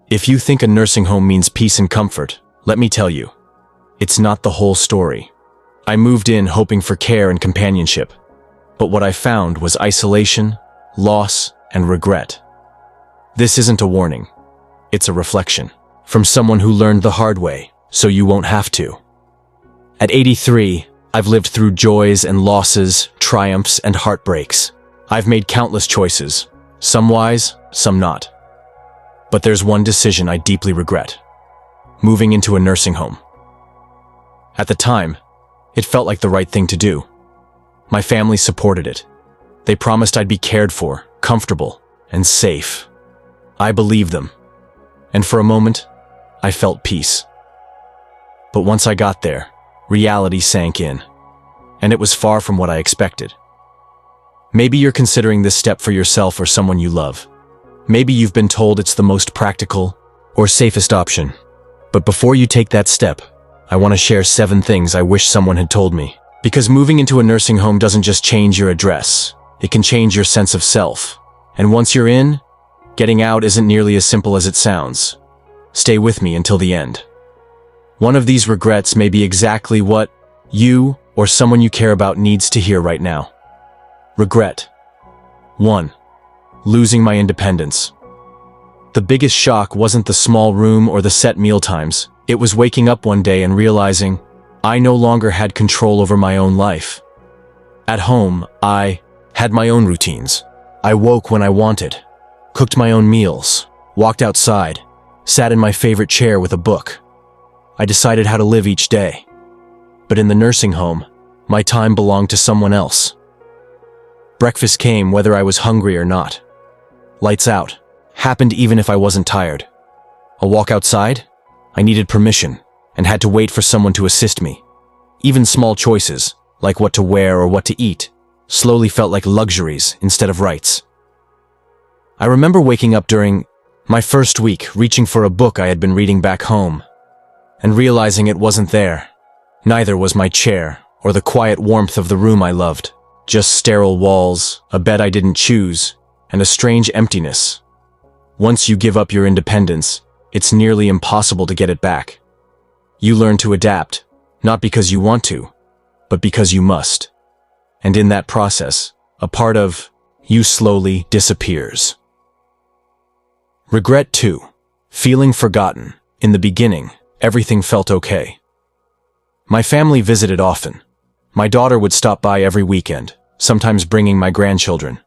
If you think a nursing home means peace and comfort, let me tell you, it's not the whole story. I moved in hoping for care and companionship, but what I found was isolation, loss, and regret. This isn't a warning. It's a reflection from someone who learned the hard way, so you won't have to. At 83, I've lived through joys and losses, triumphs and heartbreaks. I've made countless choices, some wise, some not. But there's one decision I deeply regret: moving into a nursing home. At the time, it felt like the right thing to do. My family supported it. They promised I'd be cared for, comfortable, and safe. I believed them, and for a moment, I felt peace. But once I got there, reality sank in, and it was far from what I expected. Maybe you're considering this step for yourself or someone you love. Maybe you've been told it's the most practical or safest option. But before you take that step, I want to share 7 things I wish someone had told me. Because moving into a nursing home doesn't just change your address, it can change your sense of self. And once you're in, getting out isn't nearly as simple as it sounds. Stay with me until the end. One of these regrets may be exactly what you or someone you care about needs to hear right now. Regret. 1. Losing my independence. The biggest shock wasn't the small room or the set mealtimes. It was waking up one day and realizing I no longer had control over my own life. At home, I had my own routines. I woke when I wanted, cooked my own meals, walked outside, sat in my favorite chair with a book. I decided how to live each day. But in the nursing home, my time belonged to someone else. Breakfast came whether I was hungry or not. Lights out happened even if I wasn't tired. A walk outside? I needed permission and had to wait for someone to assist me. Even small choices, like what to wear or what to eat, slowly felt like luxuries instead of rights. I remember waking up during my first week, reaching for a book I had been reading back home, and realizing it wasn't there. Neither was my chair or the quiet warmth of the room I loved. Just sterile walls, a bed I didn't choose, and a strange emptiness. Once you give up your independence, it's nearly impossible to get it back. You learn to adapt, not because you want to, but because you must. And in that process, a part of you slowly disappears. Regret 2. Feeling forgotten. In the beginning, everything felt okay. My family visited often. My daughter would stop by every weekend, sometimes bringing my grandchildren.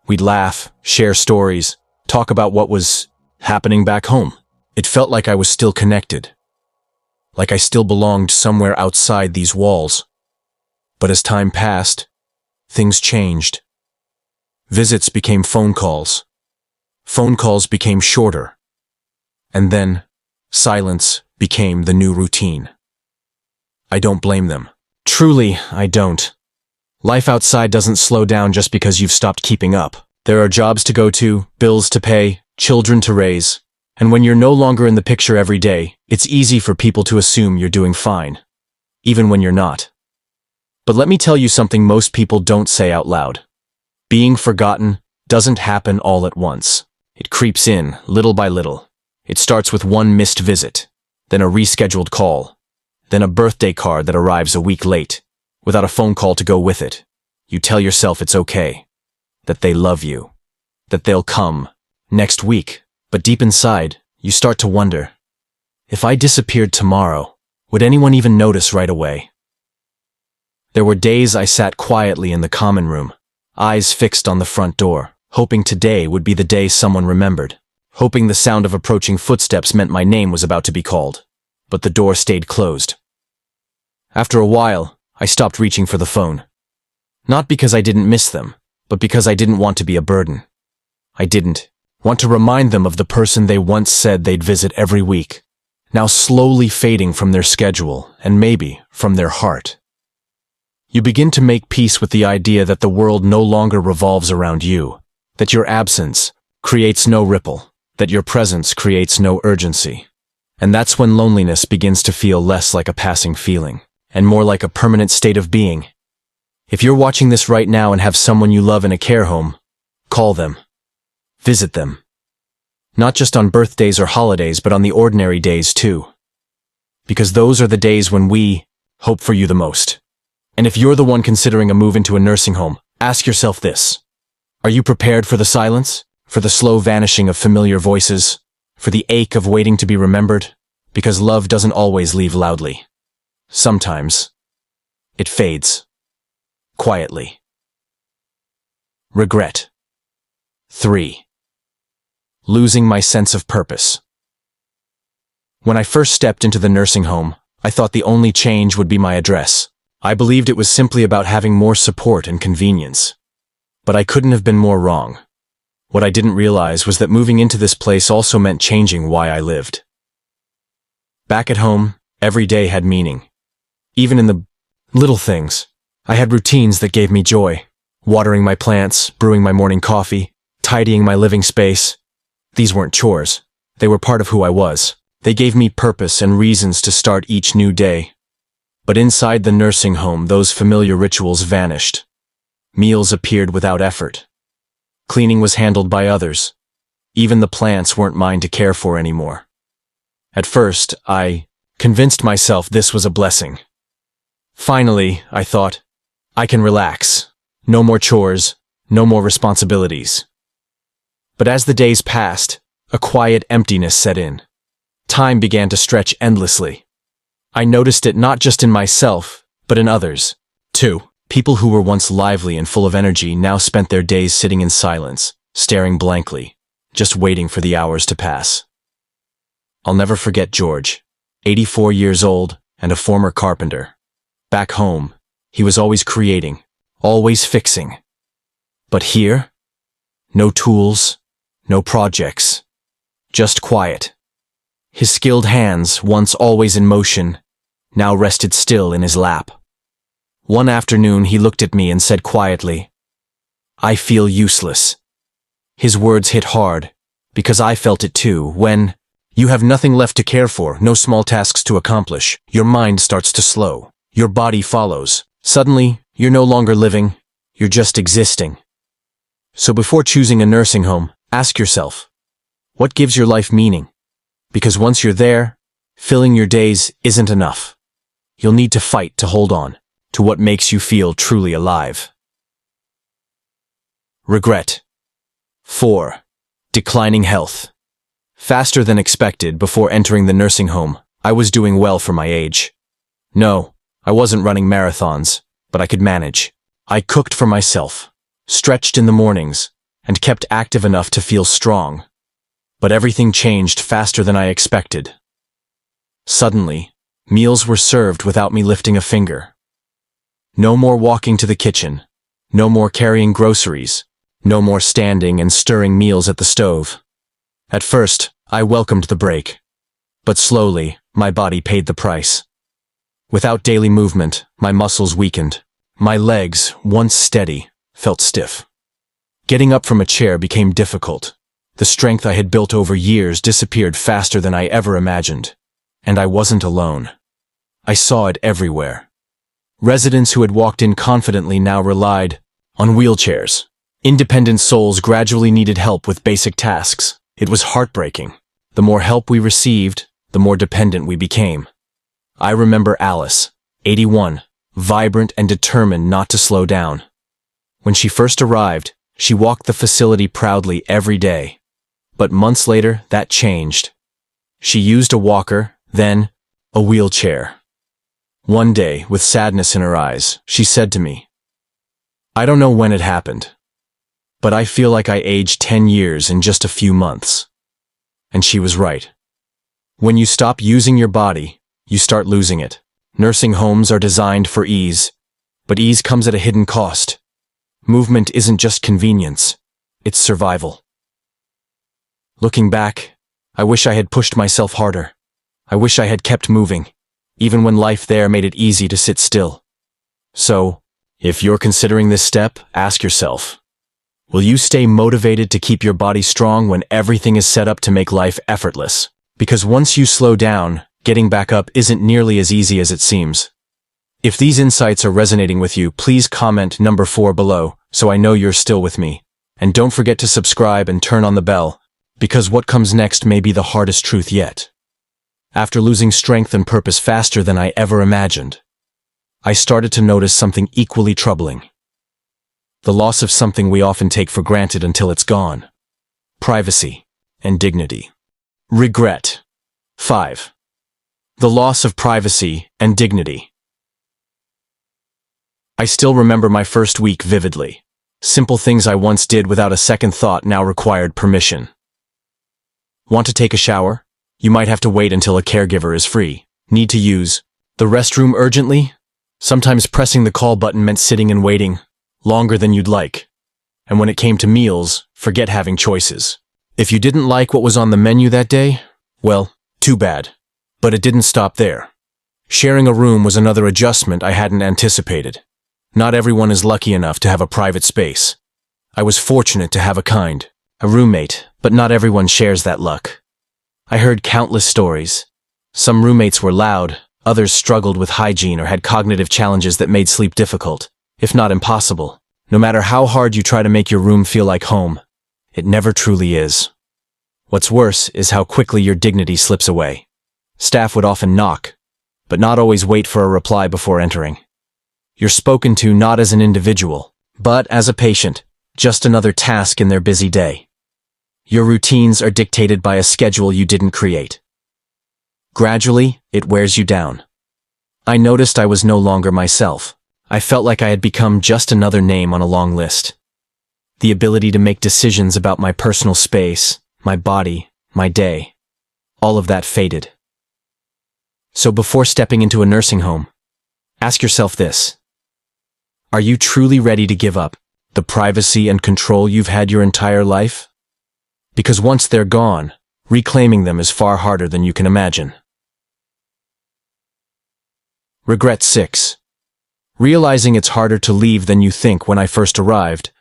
We'd laugh, share stories, talk about what was happening back home. It felt like I was still connected, like I still belonged somewhere outside these walls. But as time passed, things changed. Visits became phone calls. Phone calls became shorter. And then, silence became the new routine. I don't blame them. Truly, I don't. Life outside doesn't slow down just because you've stopped keeping up. There are jobs to go to, bills to pay, children to raise. And when you're no longer in the picture every day, it's easy for people to assume you're doing fine, even when you're not. But let me tell you something most people don't say out loud. Being forgotten doesn't happen all at once. It creeps in, little by little. It starts with one missed visit, then a rescheduled call, then a birthday card that arrives a week late, without a phone call to go with it. You tell yourself it's okay, that they love you, that they'll come next week. But deep inside, you start to wonder, if I disappeared tomorrow, would anyone even notice right away? There were days I sat quietly in the common room, eyes fixed on the front door, hoping today would be the day someone remembered, hoping the sound of approaching footsteps meant my name was about to be called. But the door stayed closed. After a while, I stopped reaching for the phone. Not because I didn't miss them, but because I didn't want to be a burden. I didn't want to remind them of the person they once said they'd visit every week, now slowly fading from their schedule and maybe from their heart. You begin to make peace with the idea that the world no longer revolves around you, that your absence creates no ripple, that your presence creates no urgency. And that's when loneliness begins to feel less like a passing feeling, and more like a permanent state of being. If you're watching this right now and have someone you love in a care home, call them. Visit them. Not just on birthdays or holidays, but on the ordinary days too. Because those are the days when we hope for you the most. And if you're the one considering a move into a nursing home, ask yourself this. Are you prepared for the silence? For the slow vanishing of familiar voices? For the ache of waiting to be remembered? Because love doesn't always leave loudly. Sometimes it fades. Quietly. Regret. 3. Losing my sense of purpose. When I first stepped into the nursing home, I thought the only change would be my address. I believed it was simply about having more support and convenience. But I couldn't have been more wrong. What I didn't realize was that moving into this place also meant changing why I lived. Back at home, every day had meaning. Even in the little things, I had routines that gave me joy. Watering my plants, brewing my morning coffee, tidying my living space. These weren't chores. They were part of who I was. They gave me purpose and reasons to start each new day. But inside the nursing home, those familiar rituals vanished. Meals appeared without effort. Cleaning was handled by others. Even the plants weren't mine to care for anymore. At first, I convinced myself this was a blessing. Finally, I thought, I can relax. No more chores, no more responsibilities. But as the days passed, a quiet emptiness set in. Time began to stretch endlessly. I noticed it not just in myself, but in others, too. People who were once lively and full of energy now spent their days sitting in silence, staring blankly, just waiting for the hours to pass. I'll never forget George, 84 years old and a former carpenter. Back home, he was always creating, always fixing. But here, no tools, no projects, just quiet. His skilled hands, once always in motion, now rested still in his lap. One afternoon he looked at me and said quietly, "I feel useless." His words hit hard, because I felt it too. When you have nothing left to care for, no small tasks to accomplish, your mind starts to slow. Your body follows. Suddenly, you're no longer living, you're just existing. So before choosing a nursing home, ask yourself, what gives your life meaning? Because once you're there, filling your days isn't enough. You'll need to fight to hold on to what makes you feel truly alive. Regret. 4. Declining health. Faster than expected, before entering the nursing home, I was doing well for my age. No, I wasn't running marathons, but I could manage. I cooked for myself, stretched in the mornings, and kept active enough to feel strong. But everything changed faster than I expected. Suddenly, meals were served without me lifting a finger. No more walking to the kitchen, no more carrying groceries, no more standing and stirring meals at the stove. At first, I welcomed the break. But slowly, my body paid the price. Without daily movement, my muscles weakened. My legs, once steady, felt stiff. Getting up from a chair became difficult. The strength I had built over years disappeared faster than I ever imagined. And I wasn't alone. I saw it everywhere. Residents who had walked in confidently now relied on wheelchairs. Independent souls gradually needed help with basic tasks. It was heartbreaking. The more help we received, the more dependent we became. I remember Alice, 81, vibrant and determined not to slow down. When she first arrived, she walked the facility proudly every day. But months later, that changed. She used a walker, then a wheelchair. One day, with sadness in her eyes, she said to me, "I don't know when it happened, but I feel like I aged 10 years in just a few months." And she was right. When you stop using your body, you start losing it. Nursing homes are designed for ease, but ease comes at a hidden cost. Movement isn't just convenience, it's survival. Looking back, I wish I had pushed myself harder. I wish I had kept moving, even when life there made it easy to sit still. So, if you're considering this step, ask yourself, will you stay motivated to keep your body strong when everything is set up to make life effortless? Because once you slow down, getting back up isn't nearly as easy as it seems. If these insights are resonating with you, please comment number 4 below so I know you're still with me. And don't forget to subscribe and turn on the bell. Because what comes next may be the hardest truth yet. After losing strength and purpose faster than I ever imagined, I started to notice something equally troubling. The loss of something we often take for granted until it's gone. Privacy and dignity. Regret. 5. The loss of privacy and dignity. I still remember my first week vividly. Simple things I once did without a second thought now required permission. Want to take a shower? You might have to wait until a caregiver is free. Need to use the restroom urgently? Sometimes pressing the call button meant sitting and waiting longer than you'd like. And when it came to meals, forget having choices. If you didn't like what was on the menu that day, well, too bad. But it didn't stop there. Sharing a room was another adjustment I hadn't anticipated. Not everyone is lucky enough to have a private space. I was fortunate to have a roommate, but not everyone shares that luck. I heard countless stories. Some roommates were loud, others struggled with hygiene or had cognitive challenges that made sleep difficult, if not impossible. No matter how hard you try to make your room feel like home, it never truly is. What's worse is how quickly your dignity slips away. Staff would often knock, but not always wait for a reply before entering. You're spoken to not as an individual, but as a patient, just another task in their busy day. Your routines are dictated by a schedule you didn't create. Gradually, it wears you down. I noticed I was no longer myself. I felt like I had become just another name on a long list. The ability to make decisions about my personal space, my body, my day, all of that faded. So before stepping into a nursing home, ask yourself this. Are you truly ready to give up the privacy and control you've had your entire life? Because once they're gone, reclaiming them is far harder than you can imagine. Regret 6. Realizing it's harder to leave than you think. When I first arrived,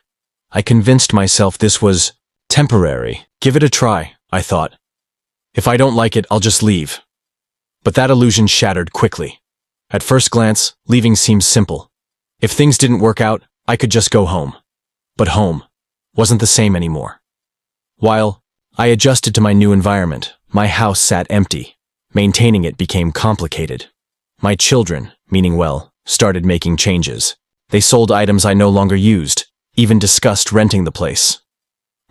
I convinced myself this was temporary. Give it a try, I thought. If I don't like it, I'll just leave. But that illusion shattered quickly. At first glance, leaving seemed simple. If things didn't work out, I could just go home. But home wasn't the same anymore. While I adjusted to my new environment, my house sat empty. Maintaining it became complicated. My children, meaning well, started making changes. They sold items I no longer used, even discussed renting the place.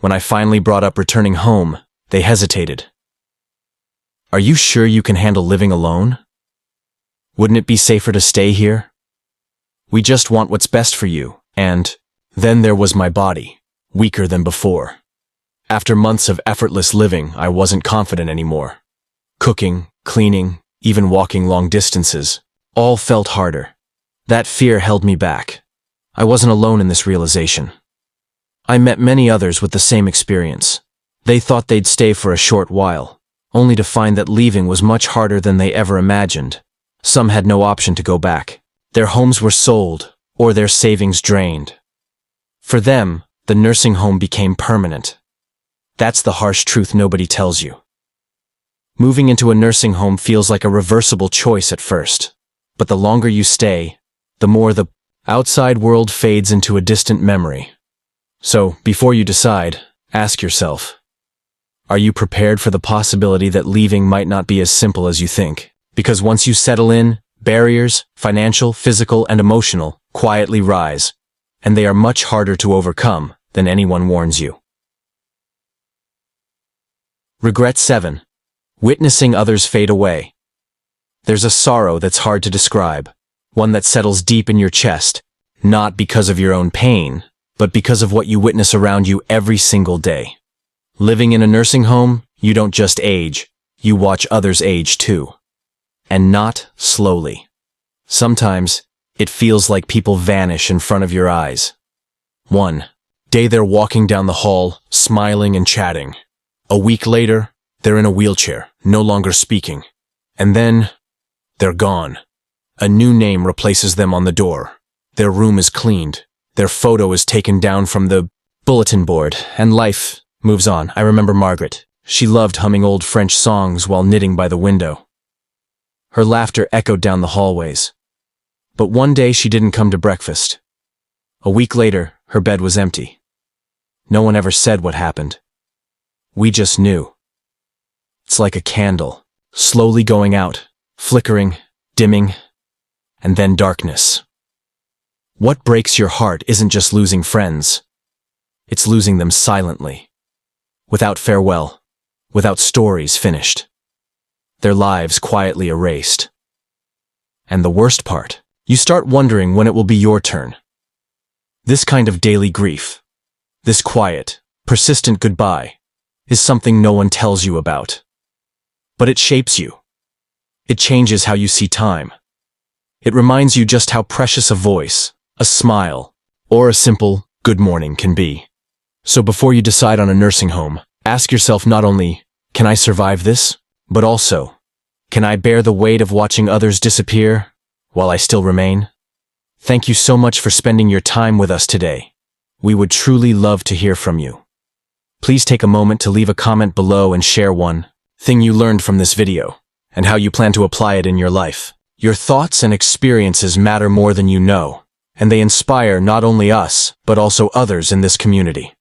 When I finally brought up returning home, they hesitated. Are you sure you can handle living alone? Wouldn't it be safer to stay here? We just want what's best for you. And then there was my body, weaker than before. After months of effortless living, I wasn't confident anymore. Cooking, cleaning, even walking long distances, all felt harder. That fear held me back. I wasn't alone in this realization. I met many others with the same experience. They thought they'd stay for a short while, only to find that leaving was much harder than they ever imagined. Some had no option to go back. Their homes were sold, or their savings drained. For them, the nursing home became permanent. That's the harsh truth nobody tells you. Moving into a nursing home feels like a reversible choice at first, but the longer you stay, the more the outside world fades into a distant memory. So, before you decide, ask yourself, are you prepared for the possibility that leaving might not be as simple as you think? Because once you settle in, barriers, financial, physical, and emotional, quietly rise, and they are much harder to overcome than anyone warns you. Regret 7. Witnessing others fade away. There's a sorrow that's hard to describe, one that settles deep in your chest, not because of your own pain, but because of what you witness around you every single day. Living in a nursing home, you don't just age, you watch others age too. And not slowly. Sometimes, it feels like people vanish in front of your eyes. One day they're walking down the hall, smiling and chatting. A week later, they're in a wheelchair, no longer speaking. And then, they're gone. A new name replaces them on the door. Their room is cleaned. Their photo is taken down from the bulletin board, and life moves on. I remember Margaret. She loved humming old French songs while knitting by the window. Her laughter echoed down the hallways. But one day she didn't come to breakfast. A week later, her bed was empty. No one ever said what happened. We just knew. It's like a candle, slowly going out, flickering, dimming, and then darkness. What breaks your heart isn't just losing friends. It's losing them silently, without farewell, without stories finished, their lives quietly erased. And the worst part, you start wondering when it will be your turn. This kind of daily grief, this quiet, persistent goodbye, is something no one tells you about. But it shapes you. It changes how you see time. It reminds you just how precious a voice, a smile, or a simple good morning can be. So before you decide on a nursing home, ask yourself not only, can I survive this? But also, can I bear the weight of watching others disappear while I still remain? Thank you so much for spending your time with us today. We would truly love to hear from you. Please take a moment to leave a comment below and share one thing you learned from this video and how you plan to apply it in your life. Your thoughts and experiences matter more than you know, and they inspire not only us, but also others in this community.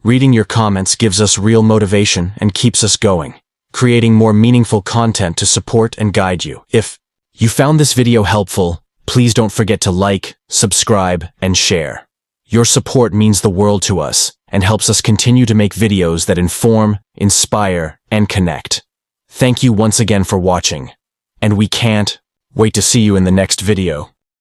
Reading your comments gives us real motivation and keeps us going, creating more meaningful content to support and guide you. If you found this video helpful, please don't forget to like, subscribe, and share. Your support means the world to us and helps us continue to make videos that inform, inspire, and connect. Thank you once again for watching, and we can't wait to see you in the next video.